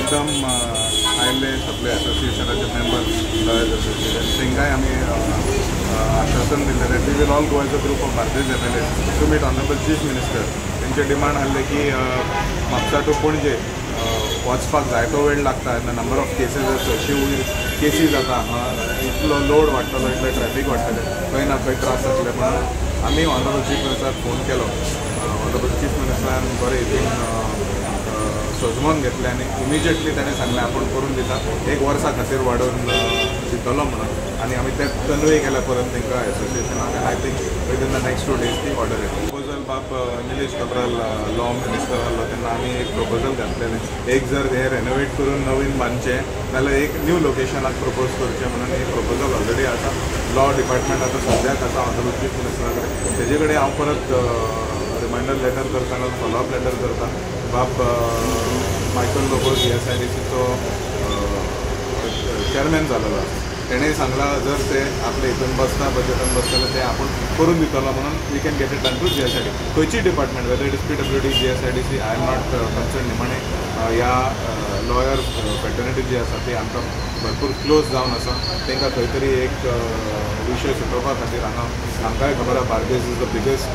एकदम आयिल्ले सगळे एसोसिएशनाचे मेंबर्स एसोसिएशन तांकांय आमी आश्वासन दिल्लें that we will all go as a group of भारतीय MLAs to meet honourable chief minister. तेंचे डिमांड आसले की म्हापसा टू पणजे वचपाक जायतो वेळ लागता येन्ना नंबर ऑफ केसीस अशी केसी जाता हांगा इतलो लोड वाडटलो इतलें ट्रॅफिक वाडटलें खंय ना खंय त्रास जातले. म्हणून आमी ऑनरेबल चीफ मिनिस्टराक फोन केलो. ऑनरेबल चीफ मिनिस्टरान बरें हितून सजमोन घेतले आनी इमिजिएटली ताणें सांगलें आपण करून दिता, एक वर्सा खातीर वाडोवन दितलो म्हणून. आनी आमी ते कन्वे केल्या परत तांकां एसोसिएशनाक. I think within the next 2 days ती ऑर्डर येता. प्रपोजल बाप निलेश कब्राल लॉ मिनिस्टर आसलो तेन्ना आमी एक प्रपोजल घातलेलें, एक जर हे रेनोवेट करून नवीन बांदचें जाल्यार एक न्यू लोकेशनाक प्रपोज करचें म्हणून एक प्रपोजल ऑलरेडी आसा. लॉ डिपार्टमेंट आतां सद्याक आसा ऑनरेबल चीफ मिनिस्टरा कडेन. तेजे कडेन हांव परत रिमायंडर लेटर करता नाजाल्यार फॉलोअप लेटर करता. बाप मायकल लोबोस ESIDCचो चेअरमॅन जाल्लो आसा. तेणेंय सांगला जर ते आपले हितून बसता बजेटान बसतले ते आपण करून दितलो म्हणून we can get it done to GSID. खंयची department whether it is PWD GSIDC I am not concern. निमाणे ह्या लॉयर फॅटर्निटी जी आसा ती आमकां भरपूर क्लोज जावन आसा. तांकां खंय तरी एक विशय सुटोवपा खातीर हांगा आमकांय खबर आसा Bardez is the biggest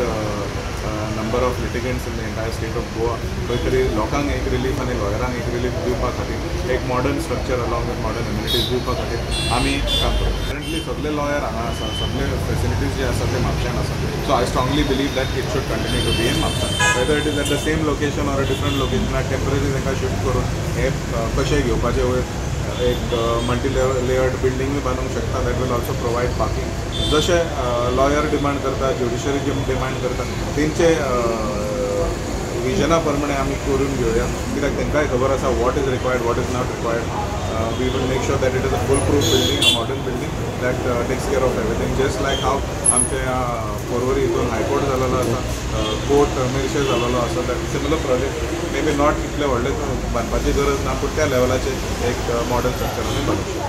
number of litigants in the entire state of Goa. खंय तरी लोकांक एक रिलीफ आनी लॉयरांक एक रिलीफ दिवपा खातीर एक modern structure along with modern amenities दिवपा खातीर आमी काम करता. करंटली सगळे लॉयर हांगा आसा, सगळे फेसिलिटीज जे आसा ते म्हापशान आसा. So I strongly believe that it should continue to be in Mapusa. Whether it is at the same location or a different लोकेशनार टेम्पररी तांकां शिफ्ट करून हे कशें घेवपाचे वयर एक मल्टी लेयर्ड बिल्डींग बांदूंक शकता. That will also provide parking. जशें लॉयर डिमांड करता, ज्युडिशरी डिमांड करता, तेंचे विजना प्रमाणे आमी करून घेवया. कित्याक तांकांय खबर आसा what is required, what is not required. We will make sure that it is a fool proof building, a modern building that takes care of everything. Just like हाव आमच्या पर्वरी हितून हायकोर्ट जाल्लो आसा, कोर्ट मेरशे जाल्लो आसा. That similar project may be not इतले व्हडले बांदपाची गरज ना, पूण त्या लेवलाचेर एक मॉडर्न स्ट्रक्चर आमी बांदूंक शकता.